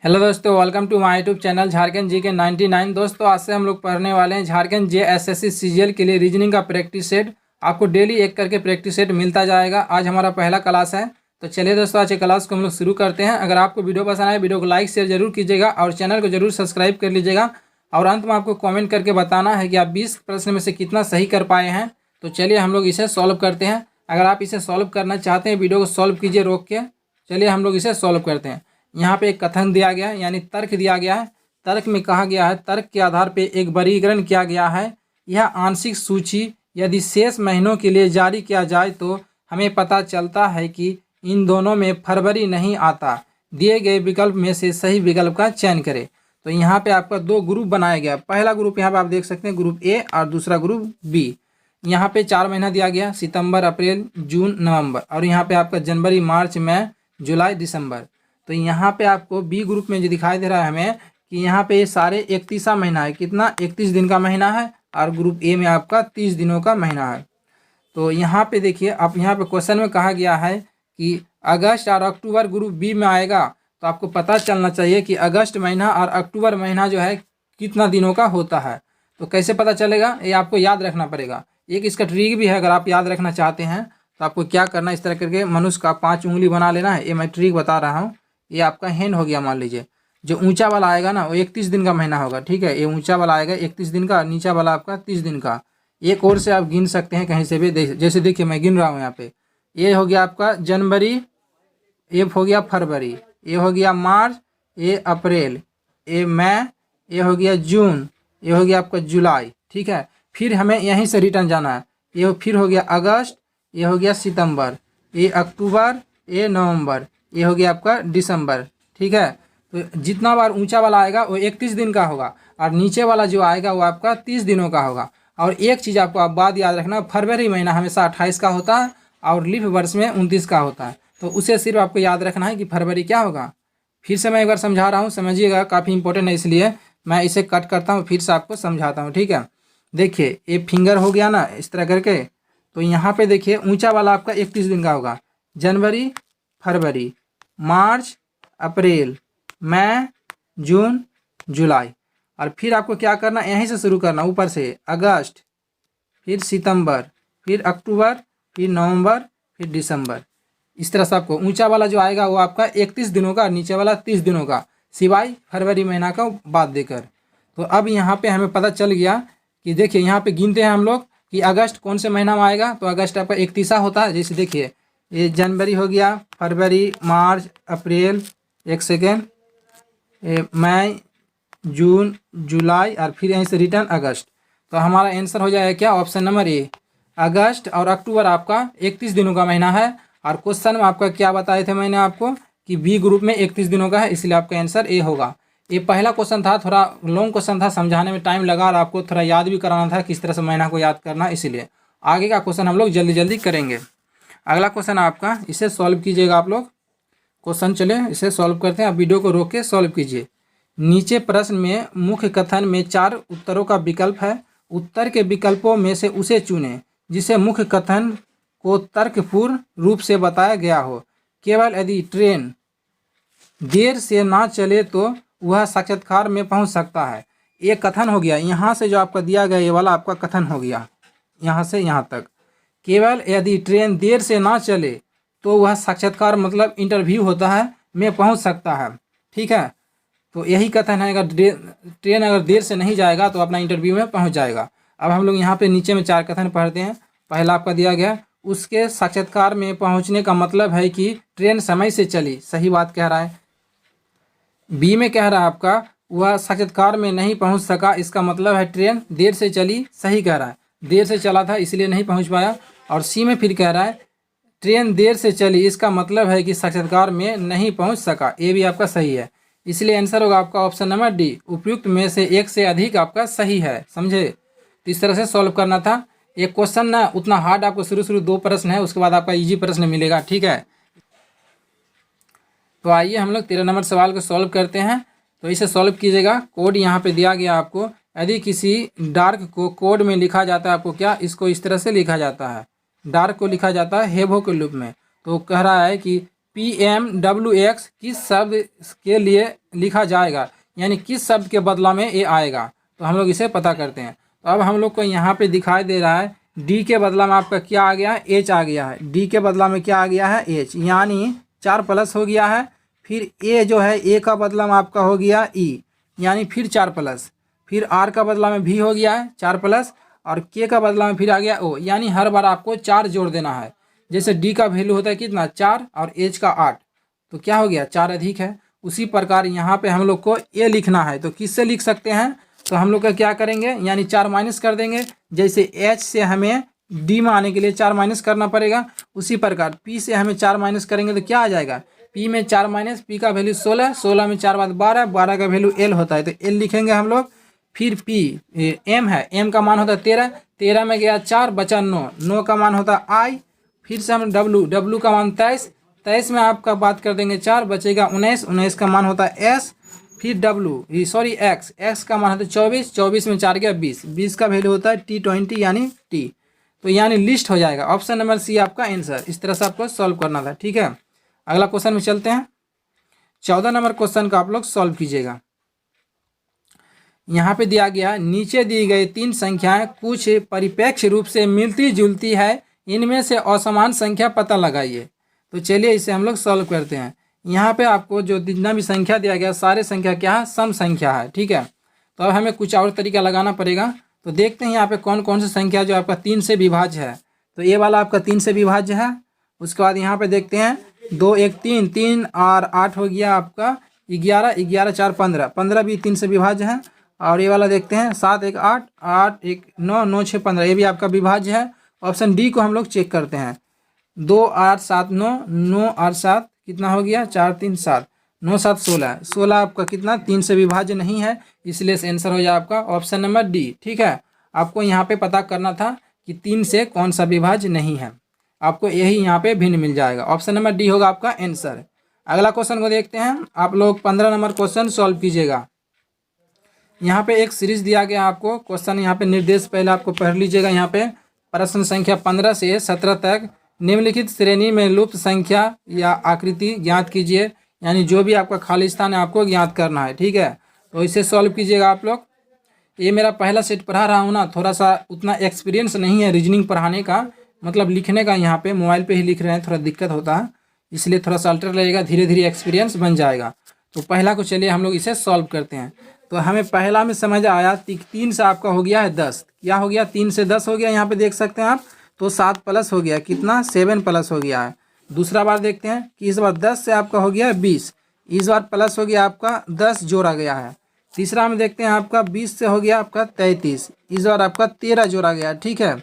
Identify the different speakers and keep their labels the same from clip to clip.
Speaker 1: Hello दोस्तों, welcome to my YouTube channel Jharkhand G K 99। दोस्तों, आज से हम लोग पढ़ने वाले हैं झारखंड JSSC सीजीएल के लिए रीजनिंग का प्रैक्टिस सेट। आपको डेली एक करके प्रैक्टिस सेट मिलता जाएगा। आज हमारा पहला क्लास है, तो चलिए दोस्तों आज के क्लास को हम लोग शुरू करते हैं। अगर आपको वीडियो पसंद आए, वीडियो को लाइक शेयर जरूर कीजिएगा और चैनल को जरूर सब्सक्राइब कर लीजिएगा। और अंत में आपको कॉमेंट करके बताना है कि आप 20 प्रश्न में से कितना सही कर पाए हैं। तो चलिए हम लोग इसे सॉल्व करते हैं। अगर आप इसे सॉल्व करना चाहते हैं, वीडियो को सॉल्व कीजिए रोक के। चलिए हम लोग इसे सॉल्व करते हैं। यहाँ पे एक कथन दिया गया है, यानी तर्क दिया गया है। तर्क में कहा गया है, तर्क के आधार पे एक वर्गीकरण किया गया है। यह आंशिक सूची यदि शेष महीनों के लिए जारी किया जाए तो हमें पता चलता है कि इन दोनों में फरवरी नहीं आता। दिए गए विकल्प में से सही विकल्प का चयन करें। तो यहाँ पे आपका दो ग्रुप बनाया गया। पहला ग्रुप यहाँ पे आप देख सकते हैं, ग्रुप ए, और दूसरा ग्रुप बी। यहाँ पे 4 महीना दिया गया, सितंबर, अप्रैल, जून, नवंबर। और यहाँ पे आपका जनवरी, मार्च, मई, जुलाई, दिसंबर। तो यहाँ पे आपको बी ग्रुप में जो दिखाई दे रहा है हमें कि यहाँ पे ये सारे 31वां महीना है। कितना? 31 दिन का महीना है। और ग्रुप ए में आपका 30 दिनों का महीना है। तो यहाँ पे देखिए, आप यहाँ पे क्वेश्चन में कहा गया है कि अगस्त और अक्टूबर ग्रुप बी में आएगा। तो आपको पता चलना चाहिए कि अगस्त महीना और अक्टूबर महीना जो है कितना दिनों का होता है। तो कैसे पता चलेगा, ये आपको याद रखना पड़ेगा। एक इसका ट्रिक भी है, अगर आप याद रखना चाहते हैं तो आपको क्या करना है, इस तरह करके मनुष्य का 5 उंगली बना लेना है। ये मैं ट्रिक बता रहा हूँ। ये आपका हैंड हो गया। मान लीजिए जो ऊंचा वाला आएगा ना, वो 31 दिन का महीना होगा। ठीक है, ये ऊंचा वाला आएगा 31 दिन का, नीचा वाला आपका 30 दिन का। एक और से आप गिन सकते हैं कहीं से भी। जैसे देखिए मैं गिन रहा हूँ यहाँ पे। ये हो गया आपका जनवरी, ये हो गया फरवरी, ये हो गया मार्च, ये अप्रैल, ये मई, ये हो गया जून, ये हो गया आपका जुलाई। ठीक है, फिर हमें यहीं से रिटर्न जाना है। ये फिर हो गया अगस्त, ये हो गया सितंबर, ये अक्टूबर, ये नवंबर, ये हो गया आपका दिसंबर। ठीक है, तो जितना बार ऊंचा वाला आएगा वो 31 दिन का होगा, और नीचे वाला जो आएगा वो आपका 30 दिनों का होगा। और एक चीज़ आपको आप बात याद रखना, फरवरी महीना हमेशा 28 का होता है और लीप वर्ष में 29 का होता है। तो उसे सिर्फ आपको याद रखना है कि फरवरी क्या होगा। फिर से मैं एक बार समझा रहा हूँ, समझिएगा, काफ़ी इंपॉर्टेंट है, इसलिए मैं इसे कट करता हूँ, फिर से आपको समझाता हूँ। ठीक है, देखिए ये फिंगर हो गया ना इस तरह करके। तो यहाँ पे देखिए ऊंचा वाला आपका 31 दिन का होगा। जनवरी, फरवरी, मार्च, अप्रैल, मई, जून, जुलाई। और फिर आपको क्या करना, यहीं से शुरू करना, ऊपर से अगस्त, फिर सितंबर, फिर अक्टूबर, फिर नवंबर, फिर दिसंबर। इस तरह से आपको ऊंचा वाला जो आएगा वो आपका 31 दिनों का, नीचे वाला 30 दिनों का, सिवाय फरवरी महीना का बाद देकर। तो अब यहाँ पे हमें पता चल गया कि देखिए यहाँ पे गिनते हैं हम लोग कि अगस्त कौन से महीना में आएगा। तो अगस्त आपका 31वां होता है। जैसे देखिए ये जनवरी हो गया, फरवरी, मार्च, अप्रैल, एक सेकेंड, मई, जून, जुलाई, और फिर यहीं से रिटर्न अगस्त। तो हमारा आंसर हो जाएगा क्या, ऑप्शन नंबर ए। अगस्त और अक्टूबर आपका 31 दिनों का महीना है। और क्वेश्चन में आपका क्या बताए थे मैंने आपको कि बी ग्रुप में 31 दिनों का है, इसलिए आपका आंसर ए होगा। ये पहला क्वेश्चन था, थोड़ा लॉन्ग क्वेश्चन था, समझाने में टाइम लगा और आपको थोड़ा याद भी कराना था किस तरह से महीना को याद करना, इसलिए आगे का क्वेश्चन हम लोग जल्दी जल्दी करेंगे। अगला क्वेश्चन आपका, इसे सॉल्व कीजिएगा आप लोग। क्वेश्चन चले इसे सॉल्व करते हैं। आप वीडियो को रोक के सॉल्व कीजिए। नीचे प्रश्न में मुख्य कथन में 4 उत्तरों का विकल्प है। उत्तर के विकल्पों में से उसे चुनें जिसे मुख्य कथन को तर्कपूर्ण रूप से बताया गया हो। केवल यदि ट्रेन देर से ना चले तो वह साक्षात्कार में पहुंच सकता है। ये कथन हो गया। यहाँ से जो आपका दिया गया ये वाला आपका कथन हो गया, यहाँ से यहाँ तक। केवल यदि ट्रेन देर से ना चले तो वह साक्षात्कार मतलब इंटरव्यू होता है में पहुंच सकता है। ठीक है, तो यही कथन है, अगर ट्रेन अगर देर से नहीं जाएगा तो अपना इंटरव्यू में पहुंच जाएगा। अब हम लोग यहाँ पे नीचे में 4 कथन पढ़ते हैं। पहला आपका दिया गया, उसके साक्षात्कार में पहुंचने का मतलब है कि ट्रेन समय से चली, सही बात कह रहा है। बी में कह रहा है आपका वह साक्षात्कार में नहीं पहुंच सका, इसका मतलब है ट्रेन देर से चली, सही कह रहा है, देर से चला था इसलिए नहीं पहुंच पाया। और सी में फिर कह रहा है ट्रेन देर से चली, इसका मतलब है कि साक्षात्कार में नहीं पहुंच सका। ये भी आपका सही है, इसलिए आंसर होगा आपका ऑप्शन नंबर डी। उपयुक्त में से एक से अधिक आपका सही है। समझे, तो इस तरह से सॉल्व करना था। एक क्वेश्चन ना उतना हार्ड, आपको शुरू 2 प्रश्न है, उसके बाद आपका इजी प्रश्न मिलेगा। ठीक है, तो आइए हम लोग 13 नंबर सवाल को सॉल्व करते हैं। तो इसे सॉल्व कीजिएगा। कोड यहाँ पे दिया गया आपको। यदि किसी डार्क को कोड में लिखा जाता है, आपको क्या, इसको इस तरह से लिखा जाता है, डार्क को लिखा जाता है हेबो के रूप में। तो कह रहा है कि PMWX किस शब्द के लिए लिखा जाएगा, यानी किस शब्द के बदला में ये आएगा। तो हम लोग इसे पता करते हैं। तो अब हम लोग को यहाँ पे दिखाई दे रहा है D के बदला में आपका क्या आ गया है, H आ गया है। D के बदला में क्या आ गया है, H, यानी 4 प्लस हो गया है। फिर A जो है, A का बदला में आपका हो गया E, यानी फिर 4 प्लस। फिर R का बदला में V हो गया है 4 प्लस, और K का बदला में फिर आ गया O, यानी हर बार आपको 4 जोड़ देना है। जैसे D का वैल्यू होता है कितना, 4, और H का 8, तो क्या हो गया, 4 अधिक है। उसी प्रकार यहाँ पे हम लोग को A लिखना है, तो किससे लिख सकते हैं, तो हम लोग का क्या करेंगे, यानी 4 माइनस कर देंगे। जैसे H से हमें D में आने के लिए 4 माइनस करना पड़ेगा, उसी प्रकार P से हमें 4 माइनस करेंगे तो क्या आ जाएगा, P में 4 माइनस, P का वैल्यू 16, 16 में 4 बाद 12, 12 का वैल्यू L होता है, तो L लिखेंगे हम लोग। फिर P M है, M का मान होता है 13, 13 में गया 4, बचा 9, 9 का मान होता है I। फिर से हम W, W का मान 23, 23 में आपका बात कर देंगे 4, बचेगा 19, 19 का मान होता है S। फिर X, X का मान होता है 24, 24 में 4 गया 20, 20 का वैल्यू होता है T20 यानी T। तो यानी लिस्ट हो जाएगा। ऑप्शन नंबर सी आपका आंसर। इस तरह से आपको सॉल्व करना था, ठीक है। अगला क्वेश्चन में चलते हैं। 14 नंबर क्वेश्चन का आप लोग सॉल्व कीजिएगा। यहाँ पे दिया गया, नीचे दी गई 3 संख्याएं कुछ परिप्रेक्ष्य रूप से मिलती जुलती है, इनमें से असमान संख्या पता लगाइए। तो चलिए इसे हम लोग सॉल्व करते हैं। यहाँ पे आपको जो जितना भी संख्या दिया गया, सारे संख्या क्या है, सम संख्या है, ठीक है। तो अब हमें कुछ और तरीका लगाना पड़ेगा। तो देखते हैं यहाँ पे कौन कौन सी संख्या जो आपका 3 से विभाज्य है। तो ये वाला आपका 3 से विभाज्य है। उसके बाद यहाँ पे देखते हैं 2 1 3, 3 और 8 हो गया आपका 11, 11 4 15, 15 भी 3 से विभाज्य है। और ये वाला देखते हैं 7 1 8, 8 1 9, 9 6 15, ये भी आपका विभाज्य है। ऑप्शन डी को हम लोग चेक करते हैं। 2 8 7 9, 9 8 7 कितना हो गया, 4 3 7, 9 7 16, 16 आपका कितना 3 से विभाज्य नहीं है, इसलिए से आंसर हो जाए आपका ऑप्शन नंबर डी, ठीक है। आपको यहाँ पे पता करना था कि 3 से कौन सा विभाज्य नहीं है, आपको यही यहाँ पे भिन्न मिल जाएगा। ऑप्शन नंबर डी होगा आपका आंसर। अगला क्वेश्चन को देखते हैं। आप लोग 15 नंबर क्वेश्चन सॉल्व कीजिएगा। यहाँ पे एक सीरीज दिया गया आपको क्वेश्चन, यहाँ पे निर्देश पहले आपको पढ़ लीजिएगा। यहाँ पे प्रश्न संख्या 15 से 17 तक निम्नलिखित श्रेणी में लुप्त संख्या या आकृति ज्ञात कीजिए, यानी जो भी आपका खाली स्थान है आपको ज्ञात करना है, ठीक है। तो इसे सॉल्व कीजिएगा आप लोग। ये मेरा पहला सेट पढ़ा रहा हूँ ना, थोड़ा सा उतना एक्सपीरियंस नहीं है रीजनिंग पढ़ाने का, मतलब लिखने का। यहाँ पे मोबाइल पे ही लिख रहे हैं, थोड़ा दिक्कत होता है, इसलिए थोड़ा सा अल्टर लगेगा, धीरे धीरे एक्सपीरियंस बन जाएगा। तो पहला को चलिए हम लोग इसे सॉल्व करते हैं। तो हमें पहला में समझ आया 3 से आपका हो गया है 10, क्या हो गया, 3 से 10 हो गया, यहाँ पे देख सकते हैं आप। तो 7 प्लस हो गया, कितना 7 प्लस हो गया है। दूसरा बार देखते हैं कि इस बार 10 से आपका हो गया है 20, इस बार प्लस हो गया आपका 10 जोड़ा गया है। तीसरा में देखते हैं आपका 20 से हो गया आपका 33, इस बार आपका 13 जोड़ा गया, ठीक है।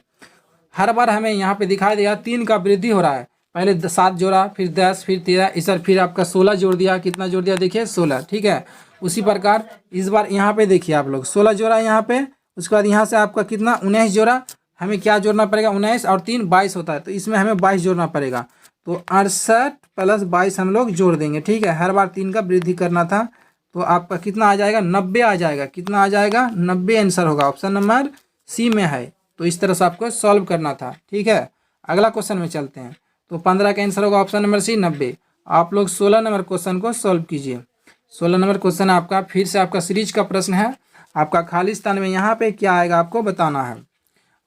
Speaker 1: हर बार हमें यहाँ पे दिखाई देगा 3 का वृद्धि हो रहा है। पहले 7 जोड़ा, फिर 10, फिर 13, इस बार फिर आपका 16 जोड़ दिया, कितना जोड़ दिया देखिए 16, ठीक है। उसी प्रकार इस बार यहाँ पे देखिए आप लोग 16 जोड़ा यहाँ पे, उसके बाद यहाँ से आपका कितना 19 जोड़ा। हमें क्या जोड़ना पड़ेगा, 19 और 3 22 होता है, तो इसमें हमें 22 जोड़ना पड़ेगा। तो 68 प्लस 22 हम लोग जोड़ देंगे, ठीक है। हर बार 3 का वृद्धि करना था, तो आपका कितना आ जाएगा, 90 आ जाएगा। कितना आ जाएगा, 90 आंसर होगा। ऑप्शन नंबर सी में है। तो इस तरह से आपको सॉल्व करना था, ठीक है। अगला क्वेश्चन में चलते हैं। तो 15 का आंसर होगा ऑप्शन नंबर सी 90। आप लोग 16 नंबर क्वेश्चन को सॉल्व कीजिए। 16 नंबर क्वेश्चन आपका फिर से आपका सीरीज का प्रश्न है। आपका खाली स्थान में यहाँ पे क्या आएगा आपको बताना है।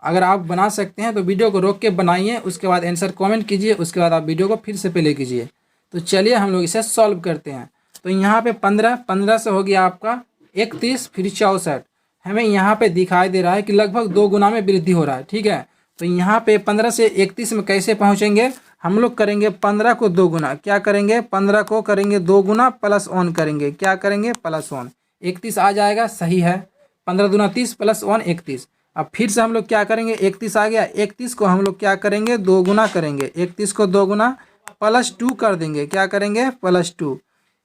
Speaker 1: अगर आप बना सकते हैं तो वीडियो को रोक के बनाइए, उसके बाद आंसर कमेंट कीजिए, उसके बाद आप वीडियो को फिर से प्ले कीजिए। तो चलिए हम लोग इसे सॉल्व करते हैं। तो यहाँ पे 15 से हो गया आपका 31, फिर 64। हमें यहाँ पे दिखाई दे रहा है कि लगभग 2 गुना में वृद्धि हो रहा है, ठीक है। तो यहाँ पे 15 से 31 में कैसे पहुँचेंगे, हम लोग करेंगे 15 को 2 गुना, क्या करेंगे 15 को करेंगे 2 गुना प्लस 1 करेंगे, क्या करेंगे प्लस 1, 31 आ जाएगा, सही है। 15 दूना 30 प्लस 1 31। अब फिर से हम लोग क्या करेंगे, 31 आ गया, 31 को हम लोग क्या करेंगे 2 गुना करेंगे, 31 को 2 गुना प्लस 2 कर देंगे, क्या करेंगे प्लस 2।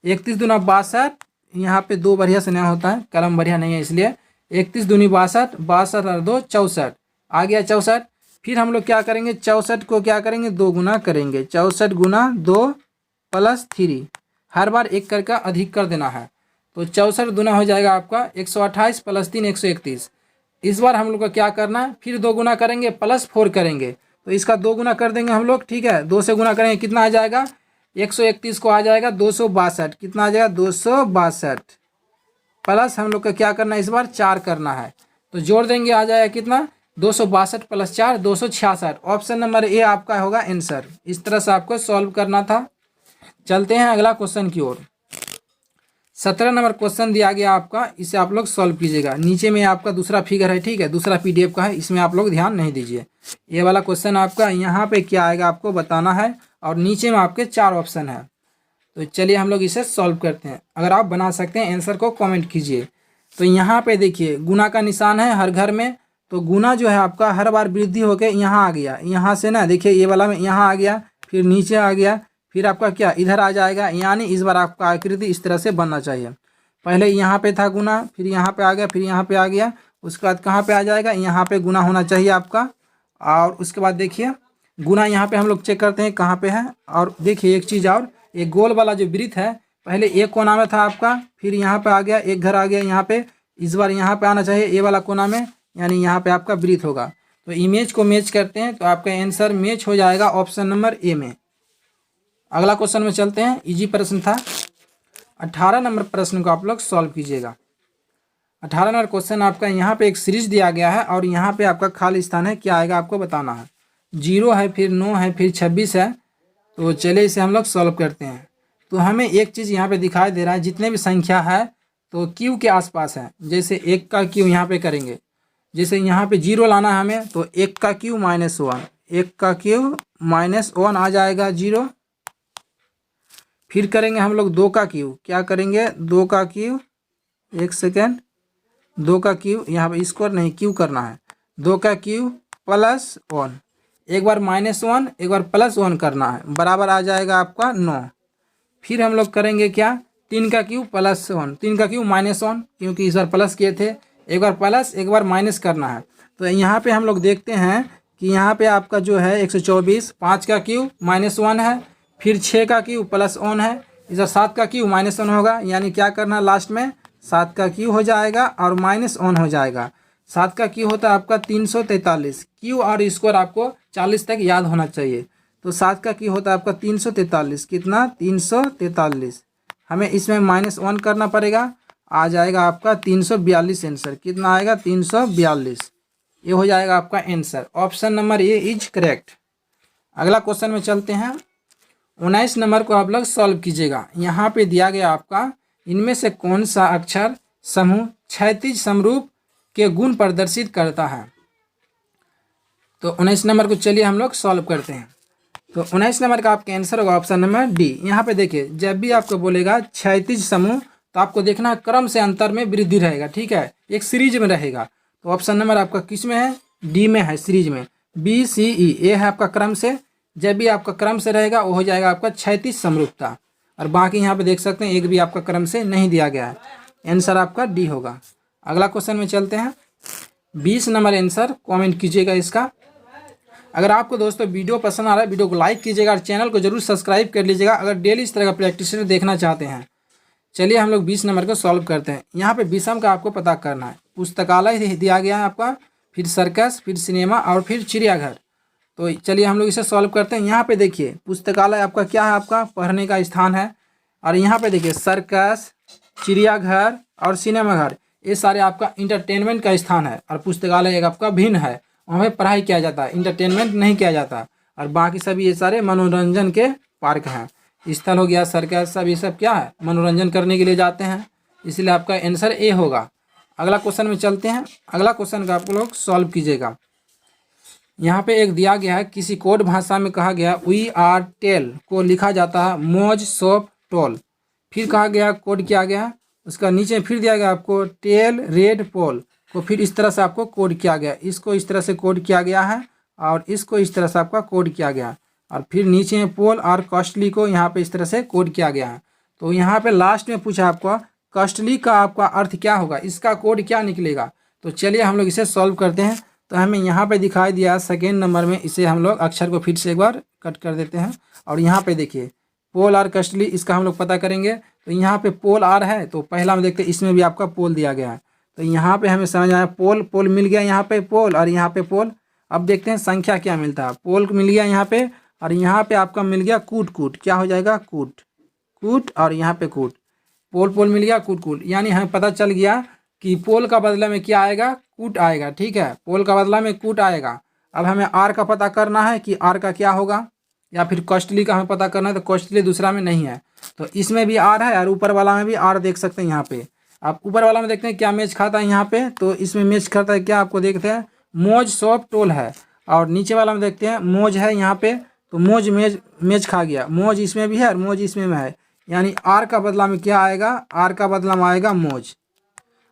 Speaker 1: 31 दूना 62, यहाँ पे 2 बढ़िया से नहीं होता है, कलम बढ़िया नहीं है इसलिए। 31 दूनी 62, 62 और 2 64, आ गया 64। फिर हम लोग क्या करेंगे 64 को क्या करेंगे 2 गुना करेंगे, 64 गुना 2 प्लस 3, हर बार 1 करके अधिक कर देना है। तो 64 गुना हो जाएगा आपका 128 प्लस 3 131। इस बार हम लोग को क्या करना है, फिर 2 गुना करेंगे प्लस 4 करेंगे, तो इसका 2 गुना कर देंगे हम लोग, ठीक है। 2 से गुना करेंगे कितना आ जाएगा 131 को आ जाएगा 262, कितना आ जाएगा 262 प्लस हम लोग का क्या करना है इस बार 4 करना है, तो जोड़ देंगे आ जाएगा कितना 262 प्लस 4 266। ऑप्शन नंबर ए आपका होगा आंसर। इस तरह से आपको सॉल्व करना था। चलते हैं अगला क्वेश्चन की ओर। 17 नंबर क्वेश्चन दिया गया आपका, इसे आप लोग सॉल्व कीजिएगा। नीचे में आपका दूसरा फिगर है, ठीक है, दूसरा पीडीएफ का है, इसमें आप लोग ध्यान नहीं दीजिए। ये वाला क्वेश्चन आपका यहाँ पे क्या आएगा आपको बताना है, और नीचे में आपके 4 ऑप्शन है। तो चलिए हम लोग इसे सॉल्व करते हैं। अगर आप बना सकते हैं आंसर को कमेंट कीजिए। तो यहाँ पे देखिए गुना का निशान है हर घर में, तो गुना जो है आपका हर बार वृद्धि होकर यहाँ आ गया, यहाँ से ना देखिए ये वाला में यहाँ आ गया, फिर नीचे आ गया, फिर आपका क्या इधर आ जाएगा, यानी इस बार आपका आकृति इस तरह से बनना चाहिए। पहले यहाँ पे था गुना, फिर यहाँ पे आ गया, फिर यहाँ पे आ गया, उसके बाद कहाँ पे आ जाएगा, यहाँ पे गुना होना चाहिए आपका। और उसके बाद देखिए गुना यहाँ पे हम लोग चेक करते हैं कहाँ पे है। और देखिए एक चीज़ और, एक गोल वाला जो वृत्त है पहले एक कोना में था आपका, फिर यहाँ पे आ गया, एक घर आ गया यहाँ पे, इस बार यहाँ पे आना चाहिए ये वाला कोना में, यानी यहाँ पे आपका वृत्त होगा। तो इमेज को मैच करते हैं तो आपका आंसर मैच हो जाएगा ऑप्शन नंबर ए में। अगला क्वेश्चन में चलते हैं, इजी प्रश्न था। 18 नंबर प्रश्न को आप लोग सॉल्व कीजिएगा। 18 नंबर क्वेश्चन आपका यहाँ पे एक सीरीज दिया गया है, और यहाँ पे आपका खाली स्थान है, क्या आएगा आपको बताना है। 0 है, फिर 9 है, फिर 26 है। तो चलिए इसे हम लोग सॉल्व करते हैं। तो हमें एक चीज़ यहाँ पे दिखाई दे रहा है, जितने भी संख्या है तो क्यू के आसपास है। जैसे 1 का क्यू यहाँ पे करेंगे, जैसे यहाँ पे 0 लाना है हमें, तो 1 का क्यू -1, 1 का क्यू -1 आ जाएगा 0। फिर करेंगे हम लोग 2 का क्यू, क्या करेंगे 2 का क्यू, एक सेकेंड, 2 का क्यू यहाँ पे स्क्वायर नहीं क्यू करना है, 2 का क्यू +1, एक बार -1 एक बार +1 करना है, बराबर आ जाएगा आपका 9। फिर हम लोग करेंगे क्या 3 का क्यू +1, 3 का क्यू -1, क्योंकि इस बार प्लस किए थे, एक बार प्लस एक बार माइनस करना है। तो यहाँ पे हम लोग देखते हैं कि यहाँ पे आपका जो है 124, 5 का क्यू -1 है, फिर 6 का क्यू +1 है, इधर 7 का क्यू -1 होगा, यानी क्या करना लास्ट में 7 का क्यू हो जाएगा और -1 हो जाएगा। 7 का क्यू होता है आपका 343, क्यू और स्क्वायर आपको 40 तक याद होना चाहिए। तो 7 का क्यू होता है आपका 343, कितना 343, हमें इसमें -1 करना पड़ेगा, आ जाएगा आपका 342 आंसर। कितना आएगा 342, ये हो जाएगा आपका answer. Option number A is correct. अगला क्वेश्चन में चलते हैं। 19 नंबर को आप लोग सॉल्व कीजिएगा। यहाँ पे दिया गया आपका, इनमें से कौन सा अक्षर समूह क्षैतिज समरूप के गुण प्रदर्शित करता है। तो 19 नंबर को चलिए हम लोग सॉल्व करते हैं। तो 19 नंबर का आपका आंसर होगा ऑप्शन नंबर डी। यहाँ पे देखिए जब भी आपको बोलेगा क्षैतिज समूह, तो आपको देखना क्रम से अंतर में वृद्धि रहेगा, ठीक है, एक सीरीज में रहेगा। तो ऑप्शन नंबर आपका किस में है, डी में है, सीरीज में, BCE ये है आपका क्रम से। जब भी आपका क्रम से रहेगा वो हो जाएगा आपका क्षैतिज समरूपता। और बाकी यहाँ पे देख सकते हैं एक भी आपका क्रम से नहीं दिया गया है, आंसर आपका डी होगा। अगला क्वेश्चन में चलते हैं। 20 नंबर आंसर कमेंट कीजिएगा इसका। अगर आपको दोस्तों वीडियो पसंद आ रहा है, वीडियो को लाइक कीजिएगा और चैनल को जरूर सब्सक्राइब कर लीजिएगा अगर डेली इस तरह का प्रैक्टिस देखना चाहते हैं। चलिए हम लोग 20 नंबर को सॉल्व करते हैं। यहाँ पे विषम का आपको पता करना है। पुस्तकालय दिया गया है आपका, फिर सर्कस, फिर सिनेमा और फिर चिड़ियाघर। तो चलिए हम लोग इसे सॉल्व करते हैं। यहाँ पे देखिए पुस्तकालय आपका क्या है, आपका पढ़ने का स्थान है। और यहाँ पे देखिए सर्कस, चिड़ियाघर और सिनेमाघर, ये सारे आपका इंटरटेनमेंट का स्थान है। और पुस्तकालय एक आपका भिन्न है, वहाँ पे पढ़ाई किया जाता है, इंटरटेनमेंट नहीं किया जाता। और बाकी सभी ये सारे मनोरंजन के पार्क हैं। स्थल हो गया सर्कस, सब ये सब क्या है, मनोरंजन करने के लिए जाते हैं, इसलिए आपका आंसर ए होगा। अगला क्वेश्चन में चलते हैं। अगला क्वेश्चन का आप लोग सॉल्व कीजिएगा। यहाँ पे एक दिया गया है, किसी कोड भाषा में कहा गया वी आर टेल को लिखा जाता है मोज सोप टोल। फिर कहा गया कोड किया गया, उसका नीचे फिर दिया गया आपको टेल रेड पोल को, फिर इस तरह से आपको कोड किया गया, इसको इस तरह से कोड किया गया है और इसको इस तरह से आपका कोड किया गया। और फिर नीचे पोल और कॉस्टली को यहाँ पे इस तरह से कोड किया गया है। तो यहाँ पे लास्ट में पूछा आपको कॉस्टली का आपका अर्थ क्या होगा, इसका कोड क्या निकलेगा। तो चलिए हम लोग इसे सॉल्व करते हैं। तो हमें यहाँ पे दिखाई दिया सेकेंड नंबर में, इसे हम लोग अक्षर को फिर से एक बार कट कर देते हैं। और यहाँ पे देखिए पोल और कॉस्टली, इसका हम लोग पता करेंगे। तो यहाँ पे पोल आर है, तो पहला में देखते हैं इसमें भी आपका पोल दिया गया है। तो यहाँ पे हमें समझ आया पोल, पोल मिल गया यहाँ पे पोल और यहाँ पे पोल। अब देखते हैं संख्या क्या मिलता है। पोल मिल गया यहाँ पे और यहाँ पे आपका मिल गया कूट कूट, क्या हो जाएगा कूट कूट, और यहाँ पे कूट, पोल पोल मिल गया कूट कूट, यानी हमें पता चल गया कि पोल का बदला में क्या आएगा, कूट आएगा। ठीक है, पोल का बदला में कूट आएगा। अब हमें आर का पता करना है कि आर का क्या होगा, या फिर कॉस्टली का हमें पता करना है, तो कॉस्टली दूसरा में नहीं है, तो इसमें भी आर है और ऊपर वाला में भी आर देख सकते हैं। यहाँ पे आप ऊपर वाला में देखते हैं क्या मैच खाता है यहाँ पे, तो इसमें मैच खाता है क्या, आपको देखते हैं मोज शॉप टोल है, और नीचे वाला में देखते हैं मोज है यहाँ पे, तो मोज मैच खा गया, मोज इसमें भी है और मोज इसमें है, यानी आर का बदला में क्या आएगा, आर का बदला में आएगा मोज।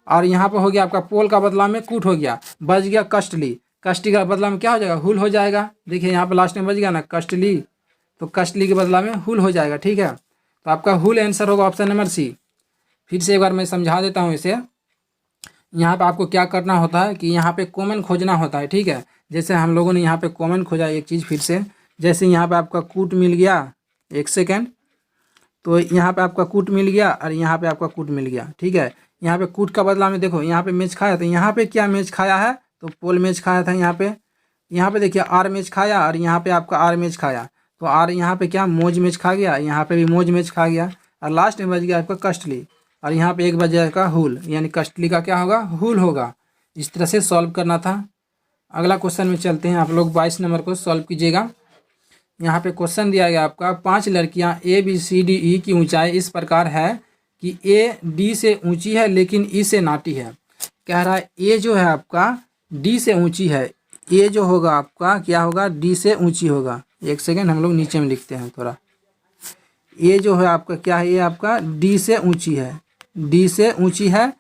Speaker 1: और यहाँ पे हो गया आपका पोल का बदला में कूट हो गया, बच गया कस्टली, कस्टली का बदला में क्या हो जाएगा, हुल हो जाएगा। देखिए यहाँ पे लास्ट में बच गया ना कस्टली, तो कस्टली के बदला में हुल हो जाएगा। ठीक है, तो आपका हुल आंसर होगा ऑप्शन नंबर सी। फिर से एक बार मैं समझा देता हूँ इसे। यहाँ पे आपको क्या करना होता है कि यहाँ पे कॉमन खोजना होता है। ठीक है, जैसे हम लोगों ने यहाँ पे कॉमन खोजा एक चीज़, फिर से जैसे यहाँ पे आपका कूट मिल गया, एक सेकेंड, तो यहाँ पे आपका कूट मिल गया और यहाँ पे आपका कूट मिल गया। ठीक है, यहाँ पे कूट का बदला में देखो यहाँ पे मैच खाया, तो यहाँ पे क्या मैच खाया है, तो पोल मैच खाया था यहाँ पे देखिए आर मैच खाया, और यहाँ पे आपका आर मैच खाया, तो आर यहाँ पे क्या मोज मैच खा गया, यहाँ पे भी मोज मैच खा गया, और लास्ट में बच गया आपका कस्टली, और यहाँ पे एक बच जाएगा हुल, यानी कस्टली का क्या होगा, हुल होगा। इस तरह से सॉल्व करना था। अगला क्वेश्चन में चलते हैं, आप लोग 22 नंबर को सॉल्व कीजिएगा। यहाँ पे क्वेश्चन दिया गया आपका, 5 लड़कियाँ ABCDE की ऊंचाई इस प्रकार है कि A D से ऊंची है लेकिन E से नाटी है। कह रहा है A जो है आपका D से ऊंची है, A जो होगा आपका क्या होगा, D से ऊंची होगा। एक सेकेंड हम लोग नीचे में लिखते हैं थोड़ा, A जो है आपका क्या है, ये आपका D से ऊंची है, D से ऊंची है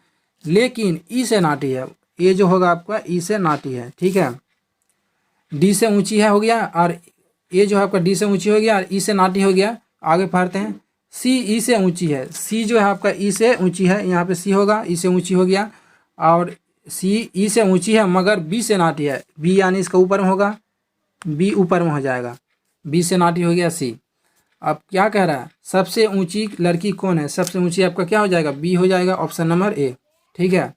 Speaker 1: लेकिन E से नाटी है। A जो होगा आपका E से नाटी है। ठीक है, D से ऊंची है हो गया, और A जो है आपका D से ऊंची हो गया और E से नाटी हो गया। आगे पढ़ते हैं, C E से ऊंची है, C जो है आपका E से ऊंची है, यहाँ पे C होगा, E से ऊंची हो गया, और C E से ऊंची है मगर B से नाटी है, B यानी इसका ऊपर में होगा, B ऊपर में हो जाएगा, B से नाटी हो गया C। अब क्या कह रहा है, सबसे ऊंची लड़की कौन है, सबसे ऊंची आपका क्या हो जाएगा, B हो जाएगा, ऑप्शन नंबर A। ठीक है,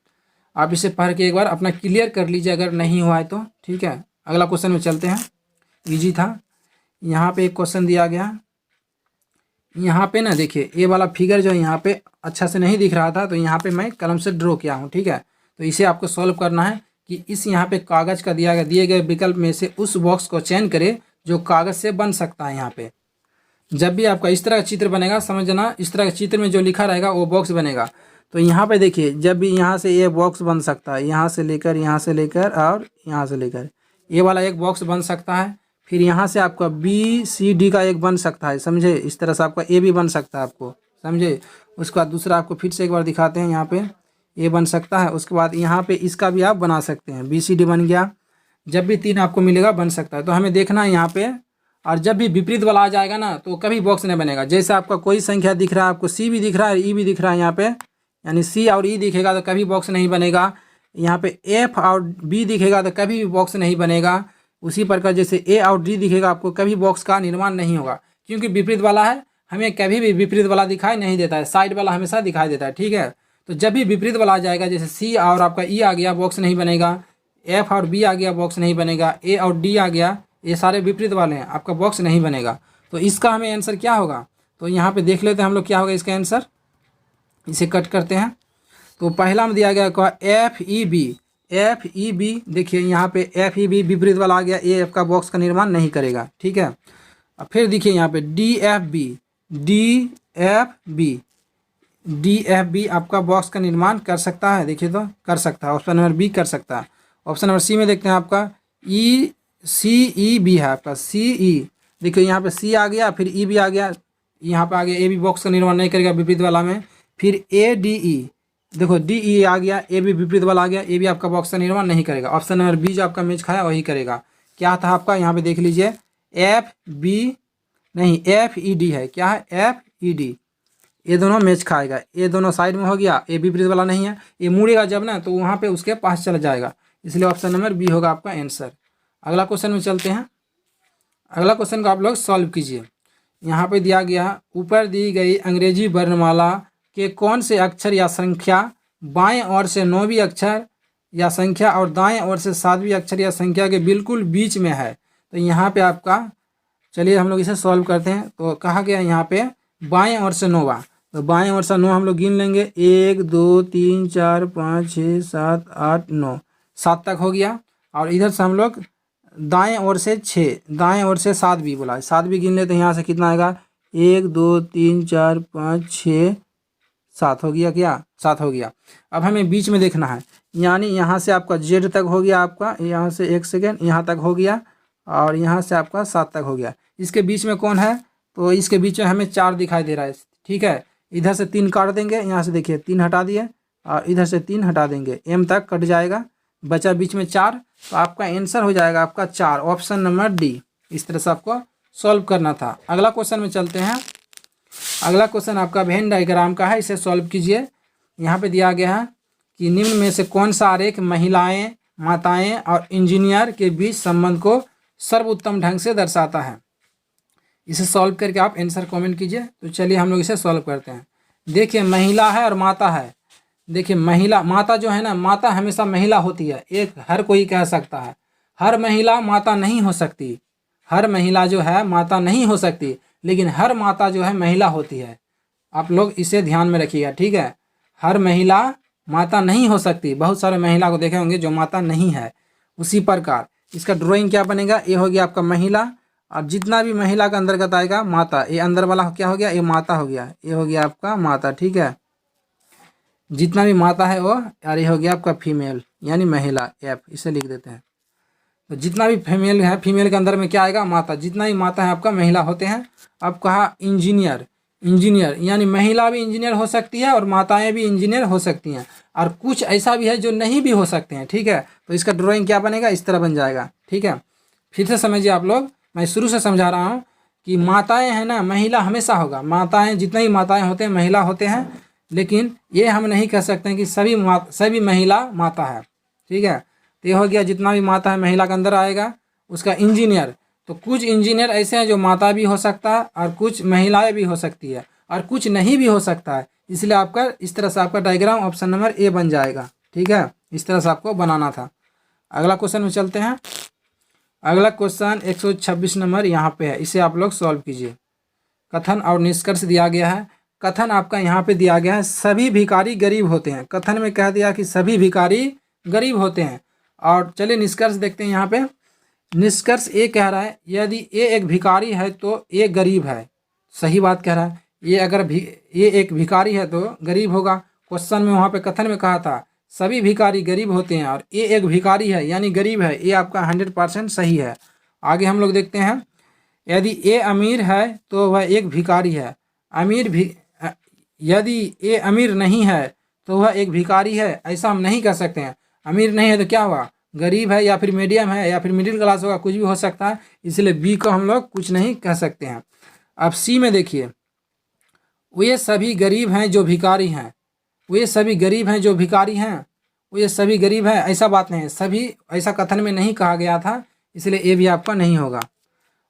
Speaker 1: आप इसे पढ़ के एक बार अपना क्लियर कर लीजिए अगर नहीं हुआ है तो। ठीक है, अगला क्वेश्चन में चलते हैं, इजी था। यहाँ पे एक क्वेश्चन दिया गया, यहाँ पे ना देखिए ये वाला फिगर जो है यहाँ पे अच्छा से नहीं दिख रहा था, तो यहाँ पे मैं कलम से ड्रॉ किया हूँ। ठीक है, तो इसे आपको सॉल्व करना है कि इस यहाँ पे कागज़ का दिए गए विकल्प में से उस बॉक्स को चयन करें जो कागज़ से बन सकता है। यहाँ पे जब भी आपका इस तरह का चित्र बनेगा, समझना, इस तरह के चित्र में जो लिखा रहेगा वो बॉक्स बनेगा। तो यहाँ पे देखिए जब भी यहाँ से ये बॉक्स बन सकता है, यहाँ से लेकर और यहाँ से लेकर ये वाला एक बॉक्स बन सकता है। फिर यहाँ से आपका BCD का एक बन सकता है, समझे, इस तरह से आपका A भी बन सकता है, आपको समझे। उसके बाद दूसरा आपको फिर से एक बार दिखाते हैं, यहाँ पे A बन सकता है। उसके बाद यहाँ पे इसका भी आप बना सकते हैं, BCD बन गया। जब भी 3 आपको मिलेगा बन सकता है, तो हमें देखना है यहाँ पे। और जब भी विपरीत वाला आ जाएगा ना तो कभी बॉक्स नहीं बनेगा। जैसे आपका कोई संख्या दिख रहा है, आपको C भी दिख रहा है, E भी दिख रहा है यहाँ पे, यानी C और E दिखेगा तो कभी बॉक्स नहीं बनेगा। यहाँ पे F और B दिखेगा तो कभी भी बॉक्स नहीं बनेगा। उसी प्रकार जैसे A और D दिखेगा आपको, कभी बॉक्स का निर्माण नहीं होगा, क्योंकि विपरीत वाला है, हमें कभी भी विपरीत वाला दिखाई नहीं देता है, साइड वाला हमेशा दिखाई देता है। ठीक है, तो जब भी विपरीत वाला आ जाएगा, जैसे C और आपका E आ गया, बॉक्स नहीं बनेगा, F और B आ गया, बॉक्स नहीं बनेगा, A और D आ गया, ये सारे विपरीत वाले हैं, आपका बॉक्स नहीं बनेगा। तो इसका हमें आंसर क्या होगा, तो यहाँ पे देख लेते हैं हम लोग क्या होगा इसका आंसर। इसे कट करते हैं, तो पहला में दिया गया FEB, देखिए यहाँ पे FEB विपरीत वाला आ गया, A आपका बॉक्स का निर्माण नहीं करेगा। ठीक है, अब फिर देखिए यहाँ पे DFB आपका बॉक्स का निर्माण कर सकता है, देखिए तो कर सकता है, ऑप्शन नंबर B कर सकता है। ऑप्शन नंबर C में देखते हैं आपका CEB है, आपका CE, देखिए यहाँ पे C आ गया, फिर E भी आ गया, यहाँ पे आ गया A भी बॉक्स का निर्माण नहीं करेगा विपरीत वाला में। फिर ADE, देखो DE आ गया, A भी विपरीत वाला आ गया, A भी आपका बॉक्स का निर्माण नहीं करेगा। ऑप्शन नंबर B जो आपका मैच खाया वही करेगा। क्या था आपका, यहाँ पे देख लीजिए FED है, क्या है FED, ये दोनों मैच खाएगा, ये दोनों साइड में हो गया, ये विपरीत वाला नहीं है, ये मुड़ेगा जब ना तो वहाँ पे उसके पास चला जाएगा, इसलिए ऑप्शन नंबर B होगा आपका आंसर। अगला क्वेश्चन में चलते हैं, अगला क्वेश्चन को आप लोग सॉल्व कीजिए। यहाँ पे दिया गया, ऊपर दी गई अंग्रेजी वर्णमाला के कौन से अक्षर या संख्या बाएं ओर से 9वीं अक्षर या संख्या और दाएं ओर से 7वीं अक्षर या संख्या के बिल्कुल बीच में है। तो यहाँ पे आपका चलिए हम लोग इसे सॉल्व करते हैं। तो कहा गया यहाँ पे बाएं ओर से 9 बा, तो बाएं ओर से 9 हम लोग गिन लेंगे। 1 2 3 4 5 6 7 8 9, 7 तक हो गया। और इधर से हम लोग दाएं ओर से 6, दाएं ओर से 7 भी बोला, 7 भी गिन लेते हैं। यहाँ से कितना आएगा 1 2 3 4 5 6 7 हो गया। क्या 7 हो गया। अब हमें बीच में देखना है, यानी यहाँ से आपका Z तक हो गया, आपका यहाँ से 1 सेकेंड यहाँ तक हो गया, और यहाँ से आपका 7 तक हो गया। इसके बीच में कौन है, तो इसके बीच में हमें 4 दिखाई दे रहा है। ठीक है, इधर से 3 काट देंगे, यहाँ से देखिए 3 हटा दिए, और इधर से 3 हटा देंगे, M तक कट जाएगा, बचा बीच में 4। तो आपका आंसर हो जाएगा आपका 4, ऑप्शन नंबर डी। इस तरह से आपको सॉल्व करना था। अगला क्वेश्चन में चलते हैं। अगला क्वेश्चन आपका वेन डायग्राम का है, इसे सॉल्व कीजिए। यहाँ पे दिया गया है कि निम्न में से कौन सा आरेख महिलाएं, माताएं और इंजीनियर के बीच संबंध को सर्वोत्तम ढंग से दर्शाता है। इसे सॉल्व करके आप आंसर कमेंट कीजिए। तो चलिए हम लोग इसे सॉल्व करते हैं। देखिए महिला है और माता है। देखिए महिला, माता जो है ना, माता हमेशा महिला होती है, एक हर कोई कह सकता है। हर महिला माता नहीं हो सकती, हर महिला जो है माता नहीं हो सकती, लेकिन हर माता जो है महिला होती है। आप लोग इसे ध्यान में रखिएगा, ठीक है। हर महिला माता नहीं हो सकती, बहुत सारे महिला को देखे होंगे जो माता नहीं है। उसी प्रकार इसका ड्राइंग क्या बनेगा, ये हो गया आपका महिला, और जितना भी महिला का अंतर्गत आएगा माता, ये अंदर वाला क्या हो गया, ये माता हो गया, ये हो गया आपका माता। ठीक है, जितना भी माता है वो, और ये हो गया आपका फीमेल यानी महिला, एफ इसे लिख देते हैं। तो जितना भी फीमेल है, फीमेल के अंदर में क्या आएगा, माता। जितना भी माता है आपका महिला होते हैं। अब कहा इंजीनियर, इंजीनियर यानी महिला भी इंजीनियर हो सकती है और माताएं भी इंजीनियर हो सकती हैं, और कुछ ऐसा भी है जो नहीं भी हो सकते हैं। ठीक है, तो इसका ड्राइंग क्या बनेगा, इस तरह बन जाएगा। ठीक है, फिर से समझिए आप लोग, मैं शुरू से समझा रहा हूँ कि माताएं हैं ना, महिला हमेशा होगा। माताएं, जितनी भी माताएं होते हैं महिला होते हैं, लेकिन ये हम नहीं कह सकते हैं कि सभी महिला माता है। ठीक है, तो ये हो गया जितना भी माता है महिला के अंदर आएगा। उसका इंजीनियर, तो कुछ इंजीनियर ऐसे हैं जो माता भी हो सकता है और कुछ महिलाएं भी हो सकती है और कुछ नहीं भी हो सकता है। इसलिए आपका इस तरह से आपका डायग्राम ऑप्शन नंबर ए बन जाएगा। ठीक है, इस तरह से आपको बनाना था। अगला क्वेश्चन में चलते हैं। अगला क्वेश्चन 126 नंबर यहाँ पे है, इसे आप लोग सॉल्व कीजिए। कथन और निष्कर्ष दिया गया है। कथन आपका यहाँ पे दिया गया है, सभी भिखारी गरीब होते हैं। कथन में कह दिया कि सभी भिखारी गरीब होते हैं। और चलिए निष्कर्ष देखते हैं। यहाँ पे निष्कर्ष ये कह रहा है, यदि ये एक भिखारी है तो ये गरीब है। सही बात कह रहा है। ये अगर ये एक भिखारी है तो गरीब होगा। क्वेश्चन में वहाँ पे कथन में कहा था सभी भिखारी गरीब होते हैं, और ये एक भिखारी है यानी गरीब है। ये आपका 100% सही है। आगे हम लोग देखते हैं, यदि ये अमीर है तो वह एक भिखारी है। यदि ये अमीर नहीं है तो वह एक भिखारी है, ऐसा हम नहीं कह सकते हैं। अमीर नहीं है तो क्या हुआ, गरीब है, या फिर मीडियम है, या फिर मिडिल क्लास होगा, कुछ भी हो सकता है। इसलिए बी को हम लोग कुछ नहीं कह सकते हैं। अब सी में देखिए, वे सभी गरीब हैं जो भिखारी हैं। वे सभी गरीब हैं जो भिखारी हैं, वे सभी गरीब हैं, ऐसा बात नहीं है। सभी ऐसा कथन में नहीं कहा गया था, इसलिए ए भी आपका नहीं होगा।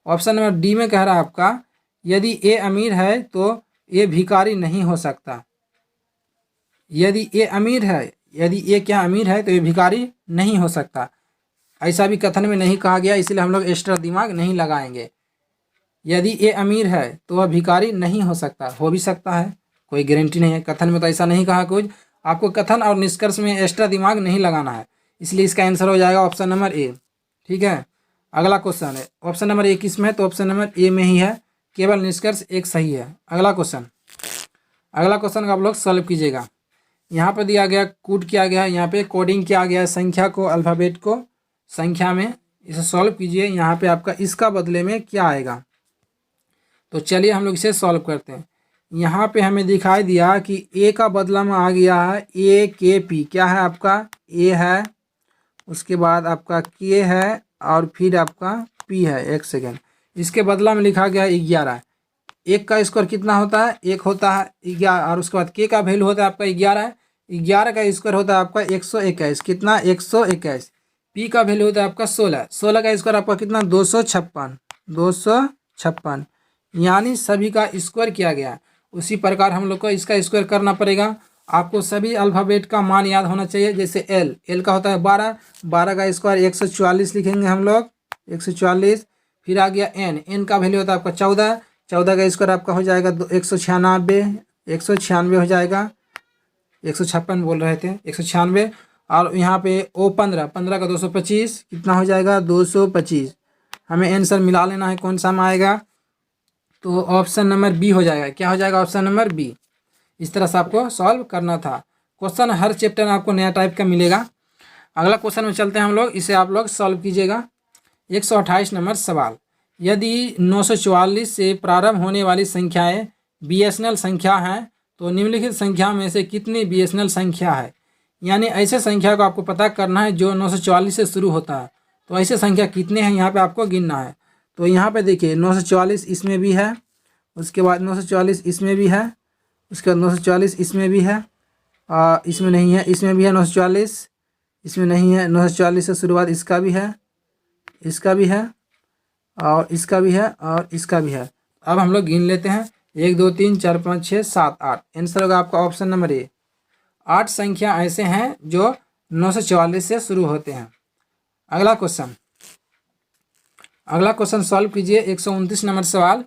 Speaker 1: ऑप्शन नंबर डी में कह रहा है आपका, यदि ए अमीर है तो ये भिखारी नहीं हो सकता। यदि ये अमीर है, यदि ये क्या अमीर है तो ये भिखारी नहीं हो सकता, ऐसा भी कथन में नहीं कहा गया, इसलिए हम लोग एक्स्ट्रा दिमाग नहीं लगाएंगे। यदि ये अमीर है तो वह भिखारी नहीं हो सकता, हो भी सकता है, कोई गारंटी नहीं है। कथन में तो ऐसा नहीं कहा कुछ। आपको कथन और निष्कर्ष में एक्स्ट्रा दिमाग नहीं लगाना है, इसलिए इसका आंसर हो जाएगा ऑप्शन नंबर ए। ठीक है, अगला क्वेश्चन है ऑप्शन नंबर ए किस में, तो ऑप्शन नंबर ए में ही है, केवल निष्कर्ष एक सही है। अगला क्वेश्चन का आप लोग सॉल्व कीजिएगा। यहाँ पर दिया गया, कूट किया गया है, यहाँ पे कोडिंग किया गया है संख्या को, अल्फ़ाबेट को संख्या में। इसे सॉल्व कीजिए। यहाँ पे आपका इसका बदले में क्या आएगा, तो चलिए हम लोग इसे सॉल्व करते हैं। यहाँ पे हमें दिखाई दिया कि ए का बदला में आ गया है ए के पी। क्या है आपका, ए है, उसके बाद आपका के है, और फिर आपका पी है। एक सेकेंड, इसके बदला में लिखा गया है 11। एक का स्क्वायर कितना होता है, एक होता है 11, और उसके बाद के का वैल्यू होता है आपका 11। 11 का स्क्वायर होता है आपका 121। कितना, 121। पी का वैल्यू होता है आपका 16। 16 का स्क्वायर आपका कितना, 256। 256 यानी सभी का स्क्वायर किया गया। उसी प्रकार हम लोग को इसका स्क्वायर करना पड़ेगा। आपको सभी अल्फ़ाबेट का मान याद होना चाहिए। जैसे एल का होता है 12, 12 का स्क्वायर 144 लिखेंगे हम लोग, 144। फिर आ गया एन, एन का वैल्यू होता है आपका 14, 14 का स्क्वायर आपका हो जाएगा 196, 196 हो जाएगा, 156 बोल रहे थे, 196। और यहाँ पे ओ 15, 15 का 225 कितना हो जाएगा 225। हमें आंसर मिला लेना है, कौन सा में आएगा, तो ऑप्शन नंबर बी हो जाएगा। क्या हो जाएगा, ऑप्शन नंबर बी। इस तरह से आपको सॉल्व करना था। क्वेश्चन हर चैप्टर में आपको नया टाइप का मिलेगा। अगला क्वेश्चन में चलते हैं हम लोग, इसे आप लोग सॉल्व कीजिएगा। 128 नंबर सवाल, यदि 944 से प्रारंभ होने वाली संख्याएं बीएसएनएल संख्या हैं तो निम्नलिखित संख्या में से कितनी बीएसएनएल संख्या है। यानी ऐसे संख्या को आपको पता करना है जो 944 से शुरू होता है। तो ऐसे संख्या कितने हैं यहाँ पे आपको गिनना है। तो यहाँ पे देखिए 944 इसमें भी है, उसके बाद 944 इसमें भी है, उसके बाद 944 इसमें भी है, इसमें नहीं है, इसमें भी है 944, इसमें नहीं है, 944 से शुरुआत इसका भी है, इसका भी है, और इसका भी है, और इसका भी है। अब हम लोग गिन लेते हैं, 1 2 3 4 5 6 7 8। आंसर होगा आपका ऑप्शन नंबर ए। 8 संख्या ऐसे हैं जो 944 से शुरू होते हैं। अगला क्वेश्चन सॉल्व कीजिए। 129 नंबर सवाल,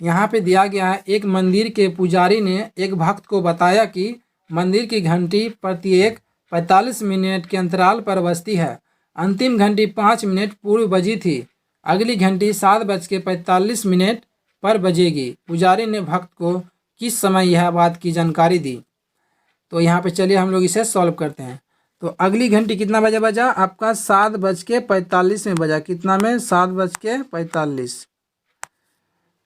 Speaker 1: यहाँ पे दिया गया है, एक मंदिर के पुजारी ने एक भक्त को बताया कि मंदिर की घंटी प्रत्येक 45 मिनट के अंतराल पर बजती है। अंतिम घंटी 5 मिनट पूर्व बजी थी, अगली घंटी 7:45 पर बजेगी। पुजारी ने भक्त को किस समय यह बात की जानकारी दी। तो यहाँ पे चलिए हम लोग इसे सॉल्व करते हैं। तो अगली घंटी कितना बजे बजा, आपका 7:45 में बजा। कितना में, 7:45।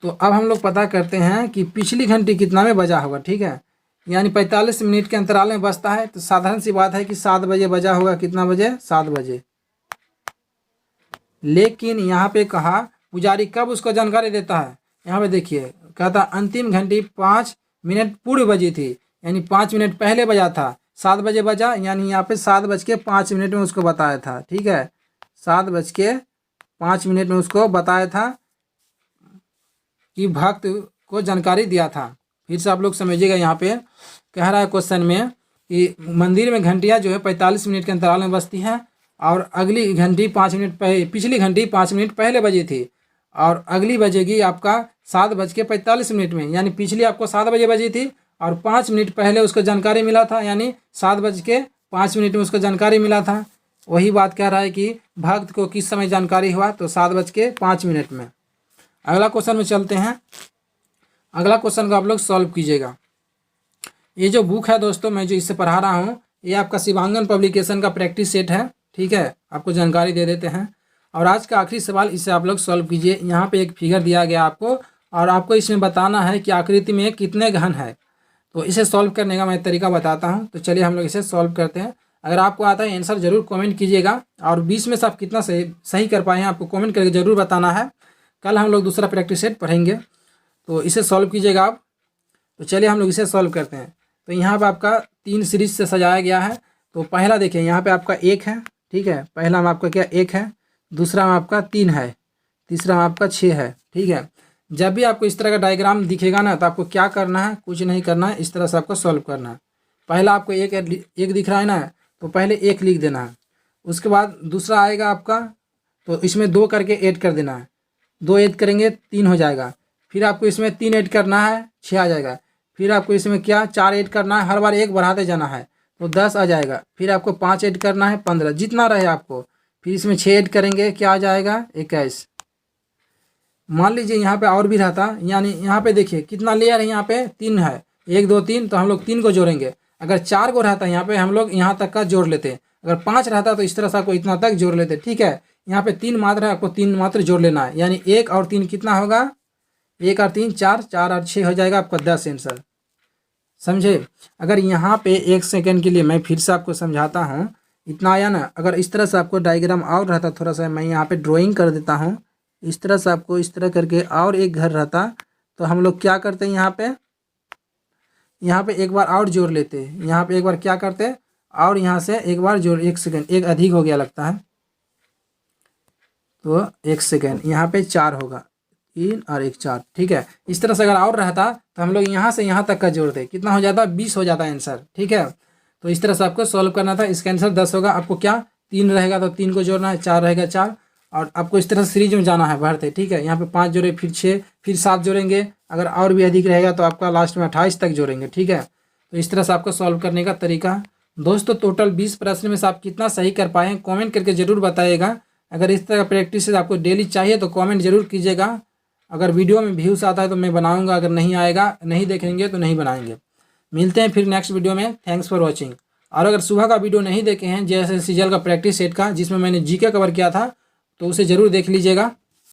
Speaker 1: तो अब हम लोग पता करते हैं कि पिछली घंटी कितना में बजा होगा। ठीक है, यानी 45 मिनट के अंतराल में बजता है, तो साधारण सी बात है कि 7 बजे बजा होगा। कितना बजे, 7 बजे। लेकिन यहाँ पे कहा पुजारी कब उसको जानकारी देता है। यहाँ पे देखिए कहता अंतिम घंटी 5 मिनट पूर्व बजी थी, यानी 5 मिनट पहले बजा था। 7 बजे बजा, यानी यहाँ पे 7:05 में उसको बताया था। ठीक है, 7:05 में उसको बताया था कि भक्त को जानकारी दिया था। फिर से आप लोग समझिएगा, यहाँ पे कह रहा है क्वेश्चन में कि मंदिर में घंटियाँ जो है 45 मिनट के अंतराल में बजती हैं, और अगली घंटी 5 मिनट पहले, पिछली घंटी 5 मिनट पहले बजी थी, और अगली बजेगी आपका 7:45 में। यानी पिछली आपको 7 बजे बजी थी और 5 मिनट पहले उसको जानकारी मिला था, यानी 7:05 में उसको जानकारी मिला था। वही बात कह रहा है कि भक्त को किस समय जानकारी हुआ, तो 7:05 में। अगला क्वेश्चन में चलते हैं। अगला क्वेश्चन को आप लोग सॉल्व कीजिएगा। ये जो बुक है दोस्तों, मैं जो इससे पढ़ा रहा हूँ, ये आपका शिवांगन पब्लिकेशन का प्रैक्टिस सेट है। ठीक है, आपको जानकारी दे देते हैं। और आज का आखिरी सवाल, इसे आप लोग सॉल्व कीजिए। यहाँ पे एक फिगर दिया गया आपको, और आपको इसमें बताना है कि आकृति में कितने घन है। तो इसे सॉल्व करने का मैं तरीका बताता हूँ। तो चलिए हम लोग इसे सॉल्व करते हैं। अगर आपको आता है आंसर ज़रूर कमेंट कीजिएगा, और 20 में से आप कितना सही कर पाए हैं आपको कमेंट करके ज़रूर बताना है। कल हम लोग दूसरा प्रैक्टिस सेट पढ़ेंगे, तो इसे सॉल्व कीजिएगा आप। तो चलिए हम लोग इसे सॉल्व करते हैं। तो यहाँ पे आपका 3 सीरीज से सजाया गया है। तो पहला देखिए, यहाँ पे आपका 1 है। ठीक है, पहला में आपका क्या 1 है, दूसरा में आपका 3 है, तीसरा में आपका 6 है। ठीक है, जब भी आपको इस तरह का डायग्राम दिखेगा ना, तो आपको क्या करना है, कुछ नहीं करना है, इस तरह से आपको सॉल्व करना है। पहला आपको एक दिख रहा है ना, तो पहले 1 लिख देना है। उसके बाद दूसरा आएगा आपका, तो इसमें 2 करके ऐड कर देना है। 2 ऐड करेंगे 3 हो जाएगा। फिर आपको इसमें 3 ऐड करना है, 6 आ जाएगा। फिर आपको इसमें क्या 4 ऐड करना है, हर बार 1 बढ़ाते जाना है, तो 10 आ जाएगा। फिर आपको 5 ऐड करना है, 15, जितना रहे आपको। फिर इसमें 6 ऐड करेंगे, क्या आ जाएगा 21। मान लीजिए यहाँ पे और भी रहता, यानी यहाँ पे देखिए कितना लेयर है, यहाँ पे 3 है, 1 2 3, तो हम लोग 3 को जोड़ेंगे। अगर 4 को रहता यहाँ पे हम लोग यहाँ तक का जोड़ लेते। अगर 5 रहता तो इस तरह से आपको इतना तक जोड़ लेते। ठीक है, यहाँ पे 3 मात्र है, आपको 3 मात्र जोड़ लेना है। यानी 1 और 3 कितना होगा, 1 और 3 4, 4 और 6 हो जाएगा आपका 10 आंसर। समझे। अगर यहाँ पे 1 सेकेंड के लिए मैं फिर से आपको समझाता हूँ, इतना आया ना। अगर इस तरह से आपको डायग्राम और रहता, थोड़ा सा मैं यहाँ पे ड्राइंग कर देता हूँ, इस तरह से आपको इस तरह करके और एक घर रहता, तो हम लोग क्या करते हैं, यहाँ पे एक बार और जोड़ लेते। यहाँ पे एक बार क्या करते, और यहाँ से एक बार जोड़। 1 सेकेंड, एक अधिक हो गया लगता है, तो 1 सेकेंड, यहाँ पे 4 होगा, 3 और 1 4। ठीक है, इस तरह से अगर और रहता तो हम लोग यहाँ से यहाँ तक का जोड़ते, कितना हो जाता, 20 हो जाता आंसर। ठीक है, तो इस तरह से आपको सॉल्व करना था। इसका आंसर 10 होगा। आपको क्या 3 रहेगा तो 3 को जोड़ना है, 4 रहेगा 4, और आपको इस तरह से सीरीज में जाना है बढ़ते, ठीक है। यहाँ पे 5 जोड़े, फिर 6, फिर 7 जोड़ेंगे। अगर और भी अधिक रहेगा तो आपका लास्ट में 28 तक जोड़ेंगे, ठीक है। तो इस तरह से आपका सॉल्व करने का तरीका है। दोस्तों टोटल 20 प्रश्न में से आप कितना सही कर पाए हैं कॉमेंट करके ज़रूर बताइएगा। अगर इस तरह का प्रैक्टिस आपको डेली चाहिए तो कॉमेंट जरूर कीजिएगा। अगर वीडियो में व्यूज़ आता है तो मैं बनाऊँगा, अगर नहीं आएगा, नहीं देखेंगे तो नहीं बनाएंगे। मिलते हैं फिर नेक्स्ट वीडियो में। Thanks for watching. और अगर सुबह का वीडियो नहीं देखे हैं जैसे सीजीएल का प्रैक्टिस सेट का, जिसमें मैंने जीके कवर किया था, तो उसे ज़रूर देख लीजिएगा।